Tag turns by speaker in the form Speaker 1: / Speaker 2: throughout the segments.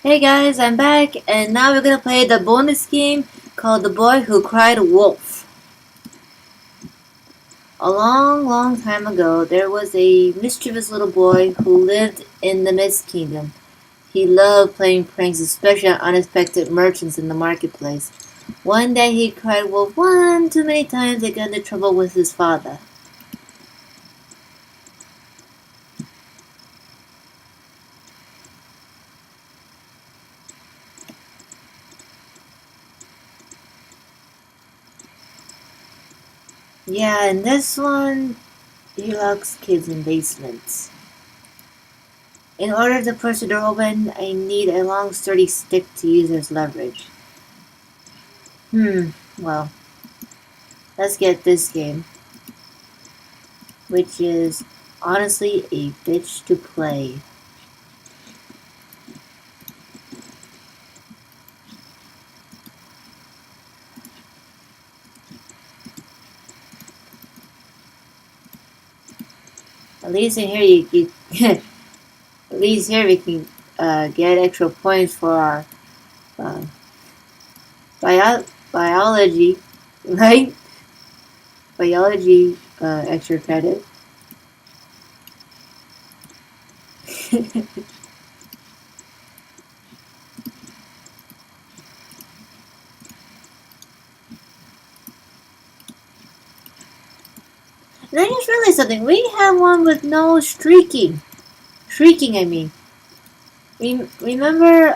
Speaker 1: Hey guys, I'm back, and now we're gonna play the bonus game called The Boy Who Cried Wolf. A long, long time ago, there was a mischievous little boy who lived in the Mist Kingdom. He loved playing pranks, especially on unexpected merchants in the marketplace. One day he cried wolf one too many times and got into trouble with his father. Yeah, and this one, he locks kids in basements. In order to push the door open, I need a long sturdy stick to use as leverage. Well, let's get this game, which is honestly a bitch to play. At least in here at least here we can get extra points for our uh, biology, right? Biology extra credit. And I just realized something. We have one with no streaking. Shrieking, I mean. Remember,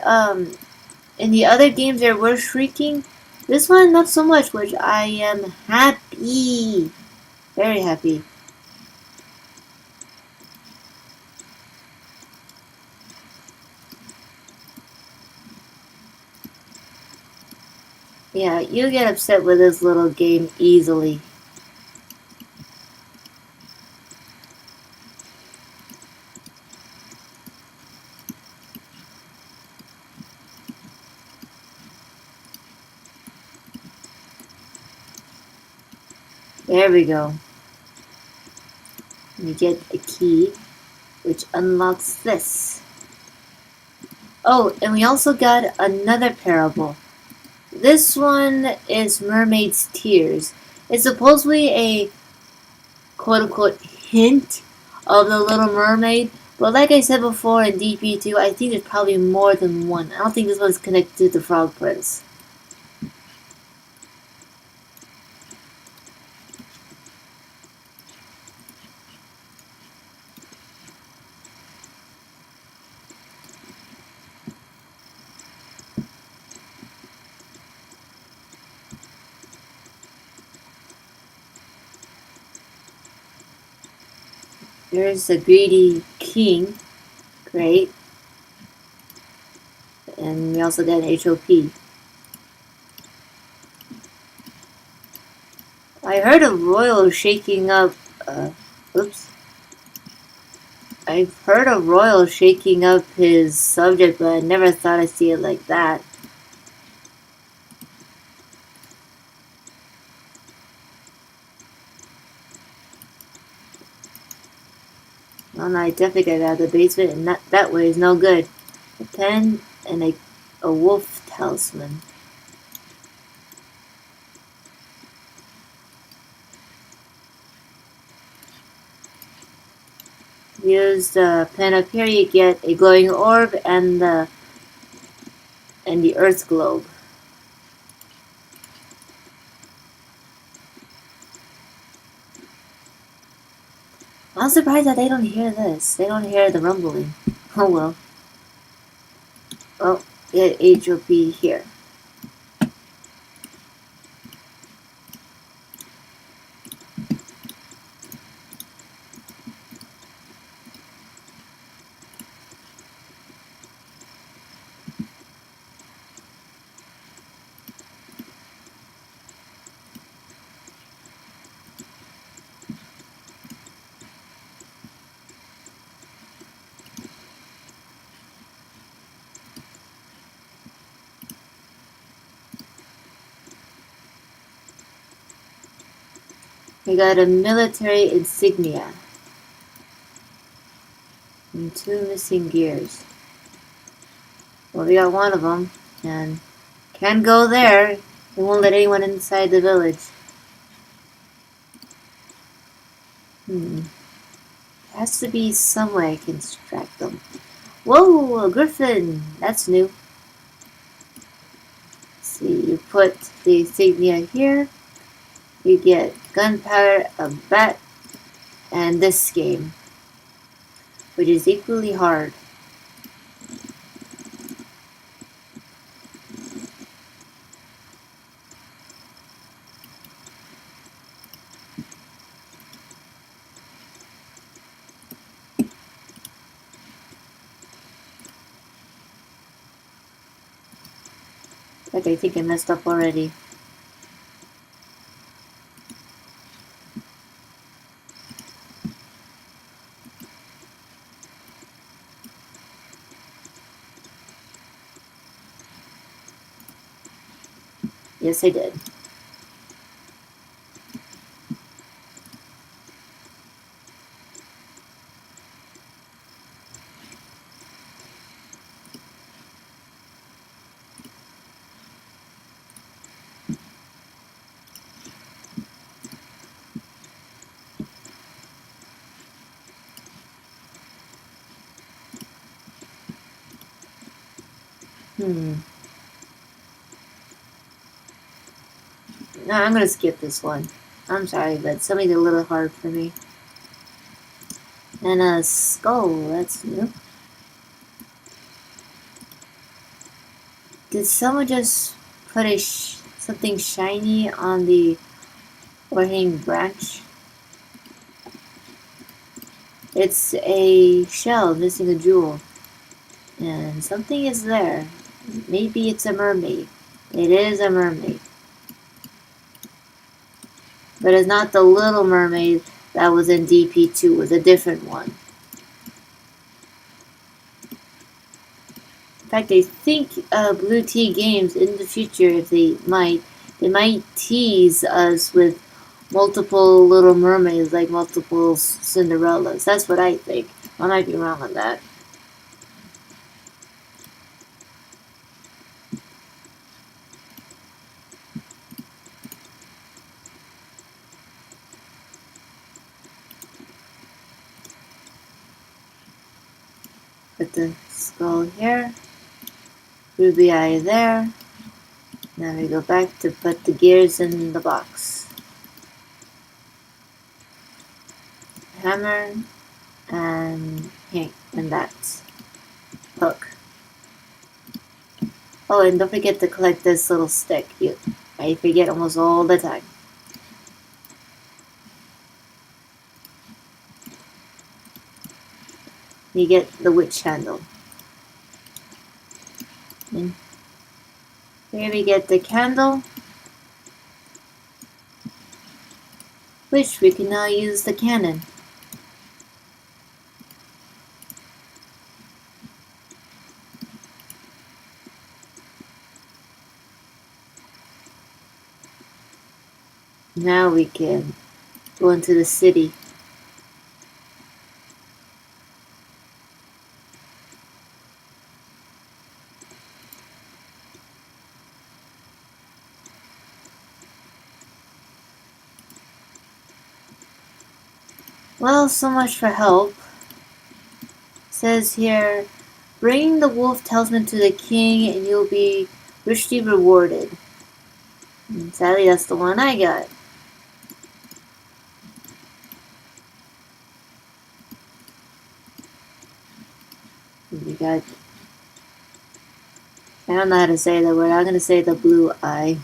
Speaker 1: in the other games there were shrieking? This one, not so much, which I am happy. Very happy. Yeah, you get upset with this little game easily. There we go. We get a key, which unlocks this. Oh, and we also got another parable. This one is Mermaid's Tears. It's supposedly a quote-unquote hint of the Little Mermaid, but like I said before in DP2, I think there's probably more than one. I don't think this one's connected to the Frog Prince. There's a greedy king. Great. And we also got an HOP. I heard a royal shaking up. Oops. I've heard a royal shaking up his subject, but I never thought I'd see it like that. Well, no, I definitely got out of the basement, and that way is no good. A pen and a wolf talisman. Use the pen up here, you get a glowing orb and the earth globe. I'm surprised that they don't hear this. They don't hear the rumbling. Oh well. Oh, get HOP here. We got a military insignia. And 2 missing gears. Well, we got one of them, and can't go there. They won't let anyone inside the village. There has to be some way I can distract them. Whoa, a griffin! That's new. See, you put the insignia here. You get gunpowder, a bat, and this game, which is equally hard. Like, I think I messed up already. Yes, I did. No, I'm gonna skip this one. I'm sorry, but some of these are a little hard for me. And a skull, that's new. Did someone just put something shiny on the overhanging branch? It's a shell missing a jewel. And something is there. Maybe it's a mermaid. It is a mermaid. But it's not the little mermaid that was in DP2. It was a different one. In fact, I think Blue Tea Games in the future, if they might tease us with multiple Little Mermaids, like multiple Cinderellas. That's what I think. I might be wrong on that. Put the skull here. Ruby eye there. Now we go back to put the gears in the box. Hammer and that hook. Oh, and don't forget to collect this little stick. I forget almost all the time. You get the witch handle. And here we get the candle, which we can now use the cannon. Now we can go into the city. Well, so much for help. It says here, bring the wolf talisman to the king and you'll be richly rewarded. And sadly, that's the one I got. We got, I don't know how to say the word. I'm going to say the blue eye.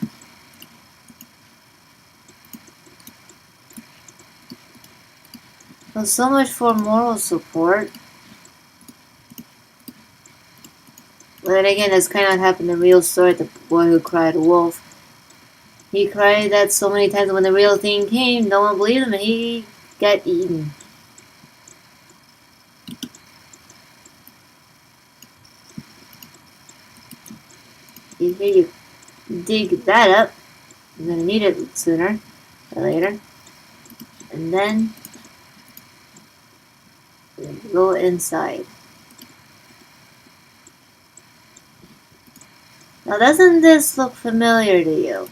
Speaker 1: Well, so much for moral support. But then again, that's kind of what happened in the real story. The boy who cried wolf. He cried that so many times when the real thing came, no one believed him and he got eaten. Here you dig that up. I'm going to need it sooner or later. And then go inside. Now doesn't this look familiar to you?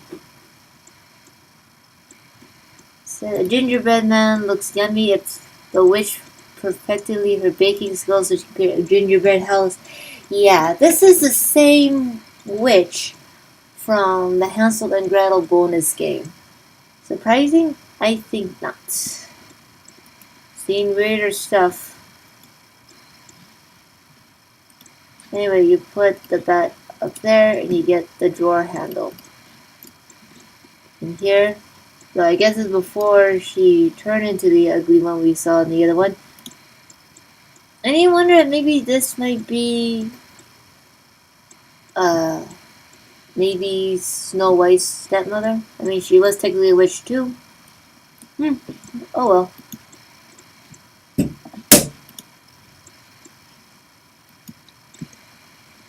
Speaker 1: So, a gingerbread man looks yummy if the witch perfectly her baking skills to create a gingerbread house. Yeah, this is the same witch from the Hansel and Gretel bonus game. Surprising? I think not. Seen weirder stuff. Anyway, you put the bat up there and you get the drawer handle. And here, so I guess it's before she turned into the ugly one we saw in the other one. And you wonder if maybe this might be maybe Snow White's stepmother? I mean, she was technically a witch too. Oh well.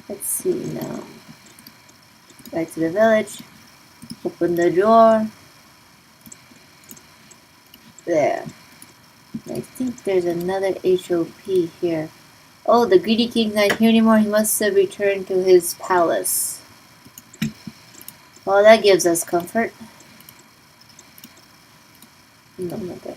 Speaker 1: Let's see now. Back to the village. Open the drawer. There. I think there's another HOP here. Oh, the greedy king's not here anymore. He must have returned to his palace. Well, that gives us comfort. No, not there.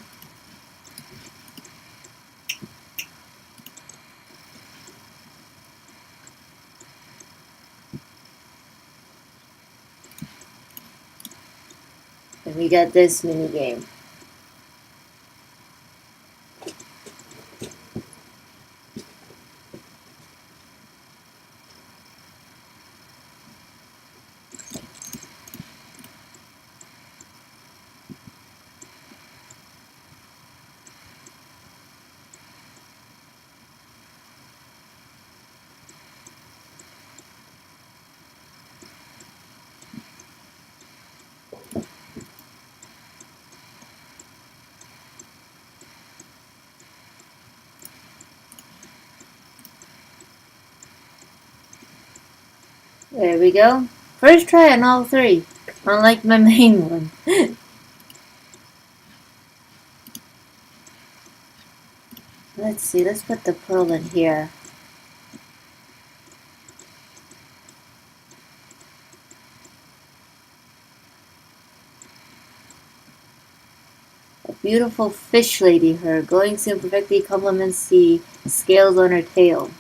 Speaker 1: And we got this mini game. There we go. First try on all three, unlike my main one. Let's see, let's put the pearl in here. A beautiful fish lady, her glowing skin perfectly complements the scales on her tail.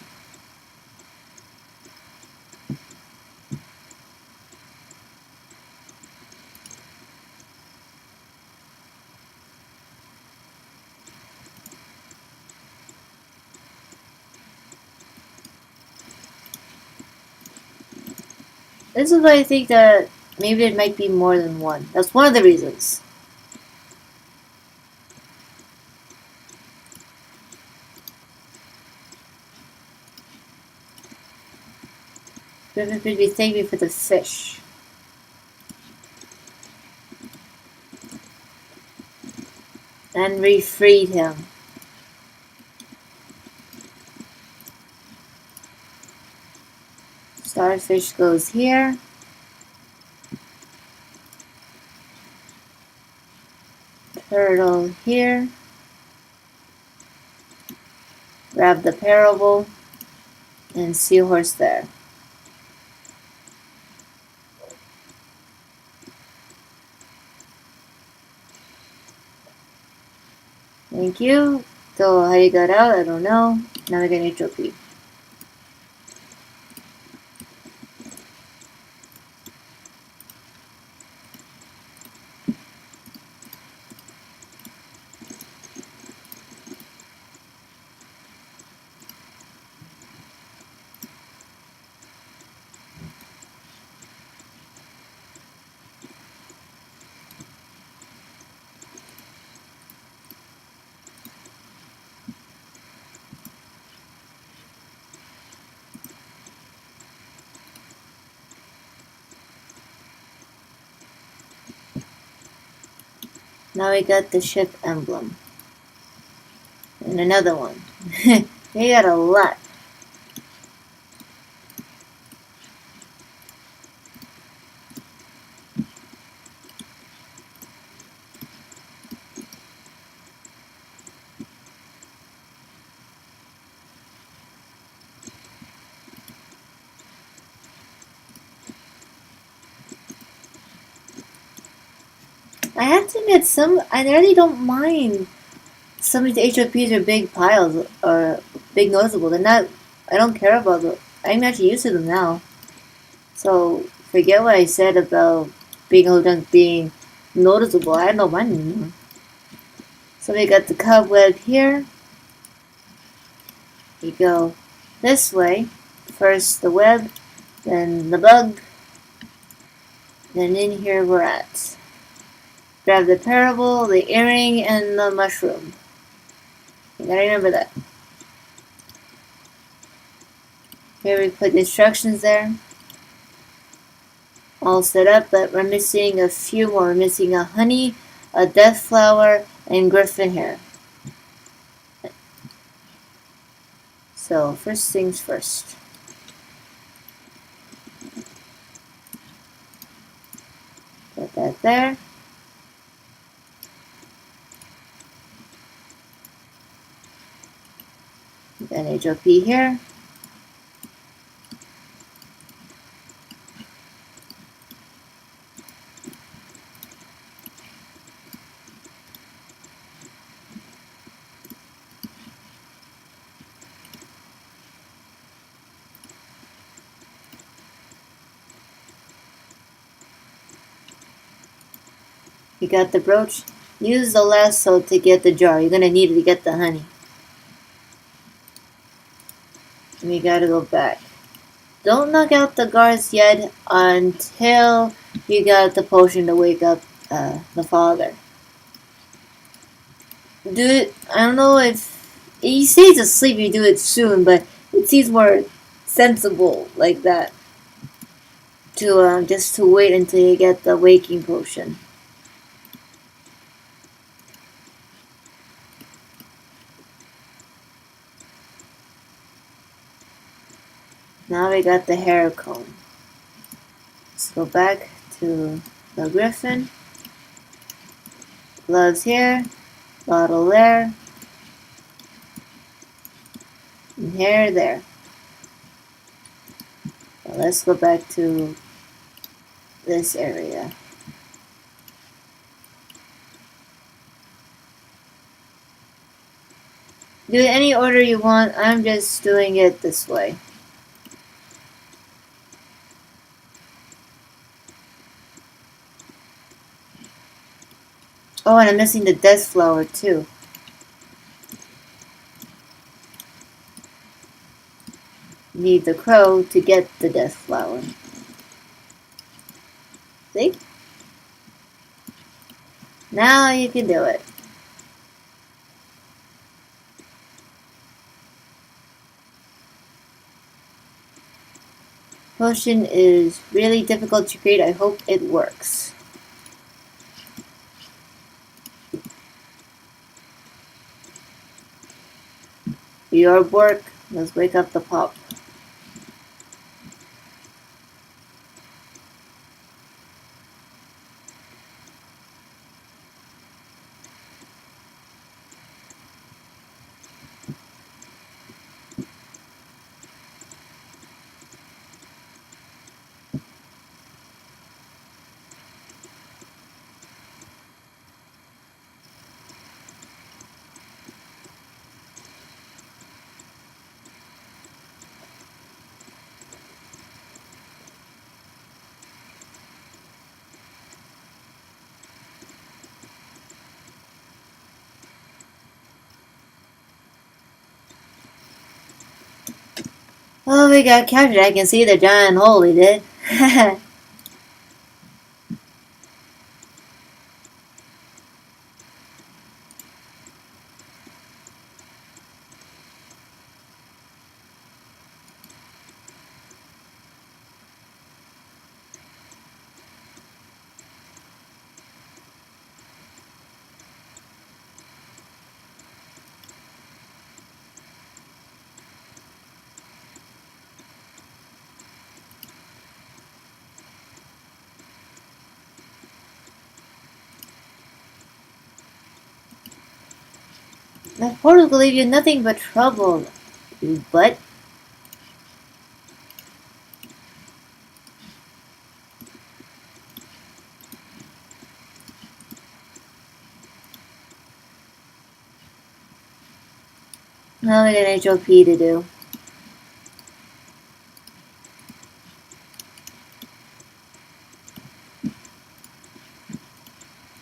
Speaker 1: This is why I think that maybe it might be more than one. That's one of the reasons. Griffin Frisbee, thank you for the fish. And we freed him. Starfish goes here. Turtle here. Grab the parable. And seahorse there. Thank you. So how you got out, I don't know. Now we get a trophy. Now we got the ship emblem. And another one. We got a lot. I have to admit, I really don't mind some of the HOPs are big piles or big noticeable. They're not. I don't care about them. I'm actually used to them now. So forget what I said about being hold dunk being noticeable. I don't mind anymore. So we got the cobweb here. We go this way. First the web, then the bug, then in here we're at. Grab the parable, the earring, and the mushroom. You gotta remember that. Here we put the instructions there. All set up, but we're missing a few more. We're missing a honey, a death flower, and griffin hair. So first things first. Put that there. Then HOP here. You got the brooch. Use the lasso to get the jar. You're gonna need it to get the honey. And we gotta go back. Don't knock out the guards yet until you got the potion to wake up the father. Do it. I don't know if he stays asleep. You do it soon, but it seems more sensible like that to just to wait until you get the waking potion. Now we got the hair comb. Let's go back to the griffin. Gloves here, bottle there, and hair there. Now let's go back to this area. Do it any order you want. I'm just doing it this way. Oh, and I'm missing the death flower too. Need the crow to get the death flower. See? Now you can do it. Potion is really difficult to create. I hope it works. Your work. Let's wake up the pop. Oh, we got captured. I can see the giant hole we did. My portal will leave you nothing but trouble, you butt. Now we got an HOP to do.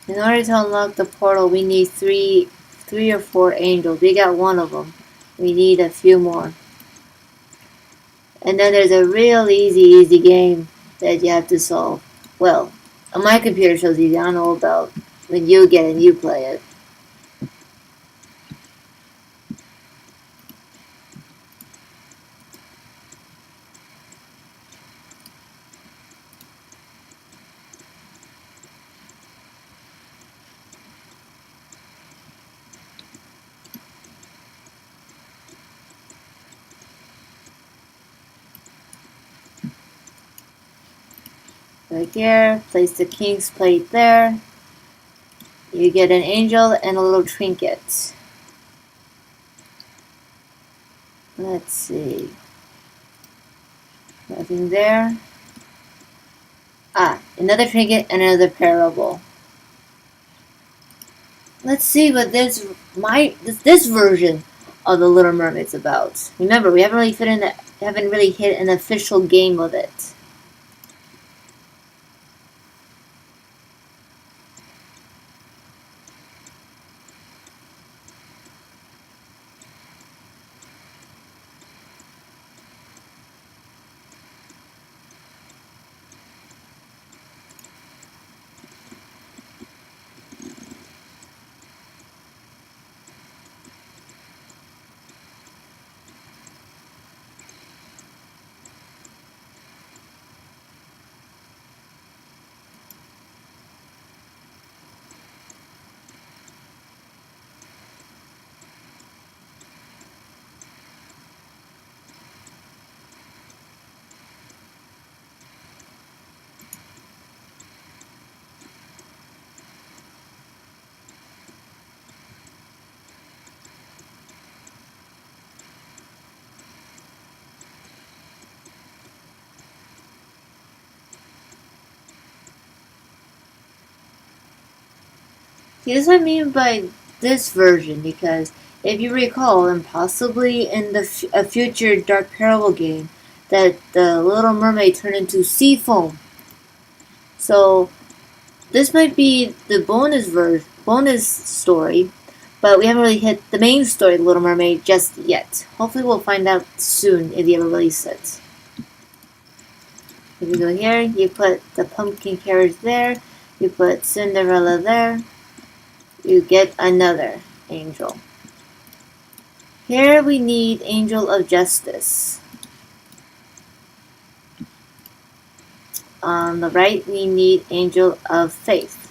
Speaker 1: In order to unlock the portal, we need three or four angels. We got one of them. We need a few more. And then there's a real easy game that you have to solve. Well, on my computer shows easy. I don't know about when you get it and you play it. Right here, place the king's plate there. You get an angel and a little trinket. Let's see. Nothing there. Ah, another trinket and another parable. Let's see what this version of the Little Mermaid's about. Remember, we haven't really hit an official game of it. Here's what I mean by this version, because if you recall, and possibly in a future Dark Parable game, that the Little Mermaid turned into sea foam. So this might be the bonus story, but we haven't really hit the main story of the Little Mermaid just yet. Hopefully we'll find out soon if you ever release it. If you go here, you put the pumpkin carriage there, you put Cinderella there, you get another angel. Here we need Angel of Justice. On the right we need Angel of Faith.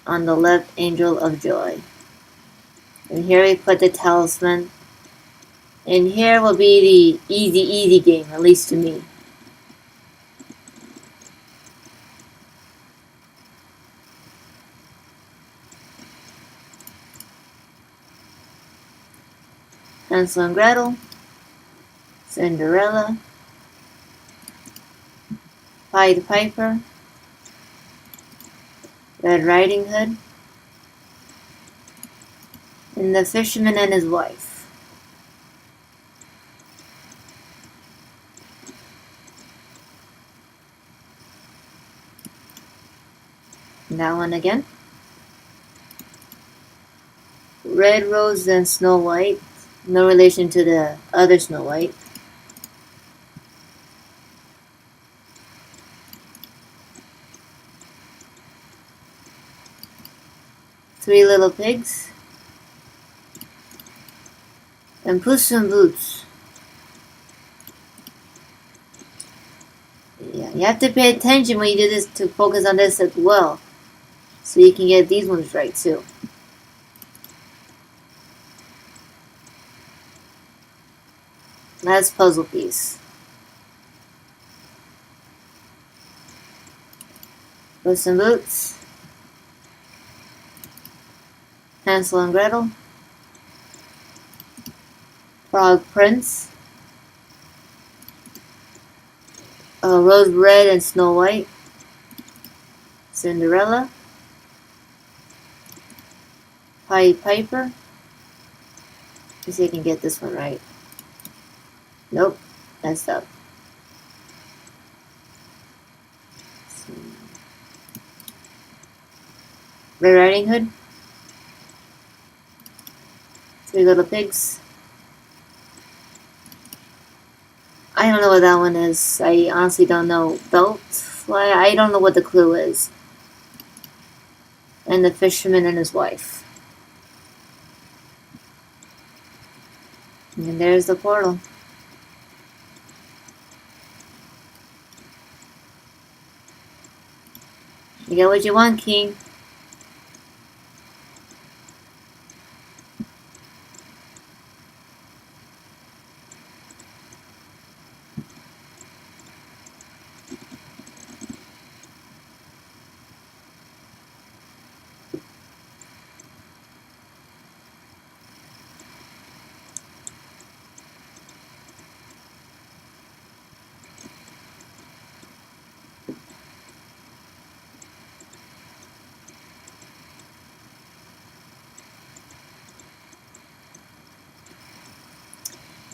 Speaker 1: On the left, Angel of Joy. And here we put the talisman. And here will be the easy game, at least to me. Hansel and Gretel, Cinderella, Pied Piper, Red Riding Hood, and the fisherman and his wife. And that one again. Red Rose and Snow White. No relation to the other Snow White. Three Little Pigs. And Puss in Boots. Yeah, you have to pay attention when you do this to focus on this as well. So you can get these ones right too. Last puzzle piece. Puss in Boots. Hansel and Gretel. Frog Prince. Rose Red and Snow White. Cinderella. Pied Piper. Let's see if I can get this one right. Nope, messed up. Red Riding Hood. Three Little Pigs. I don't know what that one is. I honestly don't know. Belt Fly? I don't know what the clue is. And the fisherman and his wife. And there's the portal. You get what you want, King.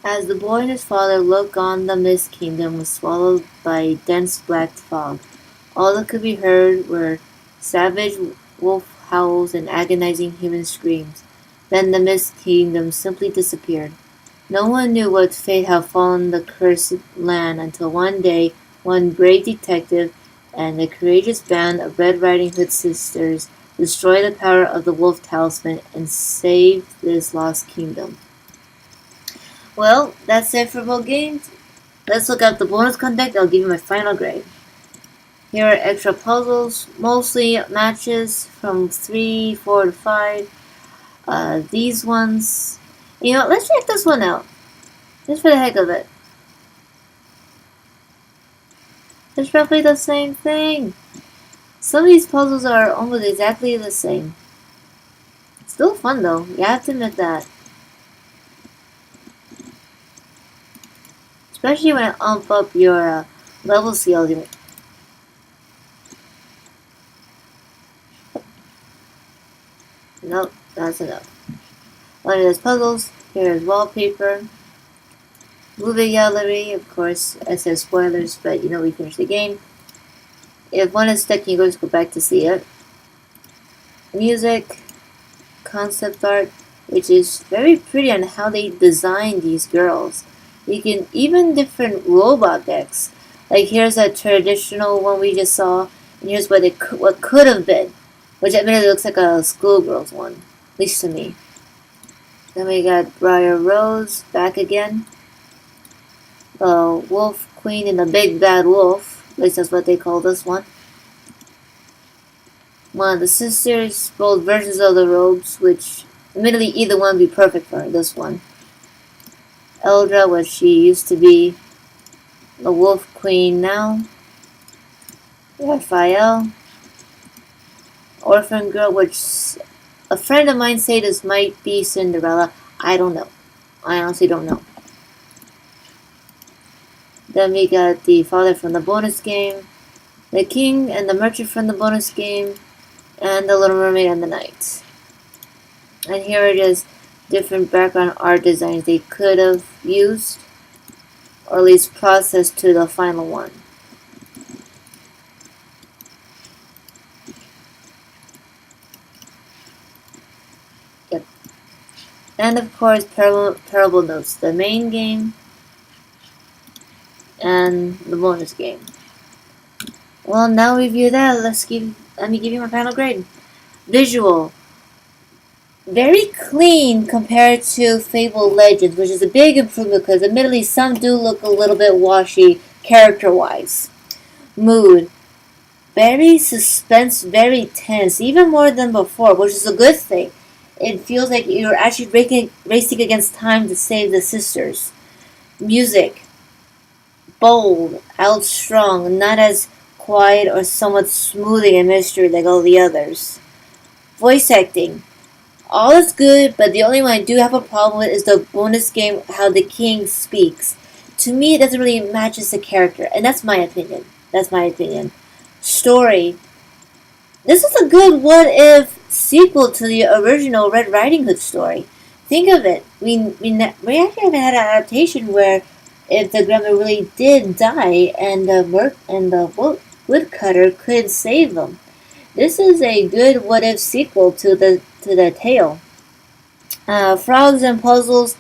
Speaker 1: As the boy and his father looked on, the Mist Kingdom was swallowed by a dense black fog. All that could be heard were savage wolf howls and agonizing human screams. Then the Mist Kingdom simply disappeared. No one knew what fate had fallen the cursed land until one day one brave detective and a courageous band of Red Riding Hood sisters destroyed the power of the wolf talisman and saved this lost kingdom. Well, that's it for both games. Let's look at the bonus content. I'll give you my final grade. Here are extra puzzles, mostly matches from 3, 4 to 5. These ones, let's check this one out. Just for the heck of it. It's roughly the same thing. Some of these puzzles are almost exactly the same. Still fun though, you have to admit that. Especially when I ump up your level skills. Nope, that's enough. One of those puzzles. Here is wallpaper. Movie gallery, of course, it says spoilers, but we finished the game. If one is stuck, you just go back to see it. Music, concept art, which is very pretty on how they designed these girls. You can even different robot decks. Like here's a traditional one we just saw, and here's what could have been, which admittedly looks like a schoolgirl's one, at least to me. Then we got Briar Rose back again. The Wolf Queen and the Big Bad Wolf, at least that's what they call this one. One of the sisters, both versions of the robes, which admittedly either one would be perfect for this one. Eldra, what she used to be, the Wolf Queen now. Raphael, Orphan Girl, which a friend of mine said this might be Cinderella. I don't know. I honestly don't know. Then we got the father from the bonus game, the king and the merchant from the bonus game, and the Little Mermaid and the knight. And here it is. Different background art designs they could have used, or at least processed to the final one. Yep. And of course, parable notes, the main game and the bonus game. Well, now review that. Let me give you my final grade. Visual. Very clean compared to Fabled Legends, which is a big improvement because admittedly some do look a little bit washy character-wise. Mood. Very suspense, very tense, even more than before, which is a good thing. It feels like you're actually racing against time to save the sisters. Music. Bold, out strong, not as quiet or somewhat smoothing a mystery like all the others. Voice acting. All is good, but the only one I do have a problem with is the bonus game, how the king speaks. To me, it doesn't really matches the character, and that's my opinion. Story. This is a good what-if sequel to the original Red Riding Hood story. think of it. We actually haven't had an adaptation where if the grandma really did die and the woodcutter could save them. This is a good what if sequel to the tale. Frogs and puzzles.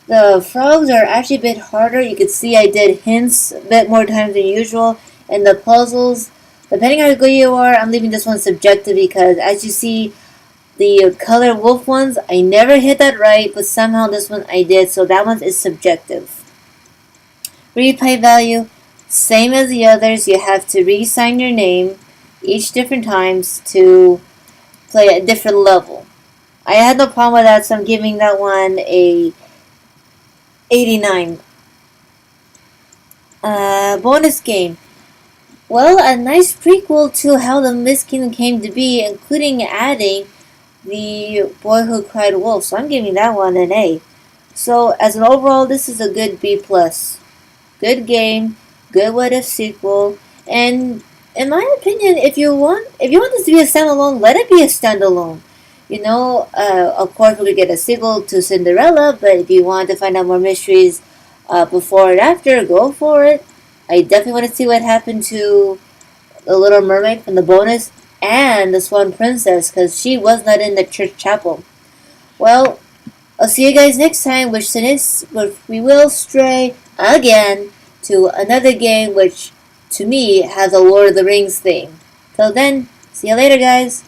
Speaker 1: The frogs are actually a bit harder. You can see I did hints a bit more times than usual. And the puzzles, depending on how good you are, I'm leaving this one subjective because as you see, the color wolf ones, I never hit that right, but somehow this one I did, so that one is subjective. Replay value, same as the others, you have to re-sign your name each different times to play at a different level. I had no problem with that, so I'm giving that one a 89. Bonus game. Well, a nice prequel to how the Mist Kingdom came to be, including adding the Boy Who Cried Wolf. So I'm giving that one an A. So as an overall, this is a good B+. Good game, good what if sequel, and in my opinion, if you want this to be a standalone, let it be a standalone. Of course, we could get a sequel to Cinderella, but if you want to find out more mysteries before and after, go for it. I definitely want to see what happened to the Little Mermaid from the bonus and the Swan Princess, because she was not in the church chapel. Well, I'll see you guys next time, which we will stray again to another game which, to me, has a Lord of the Rings theme. Till then, see you later, guys.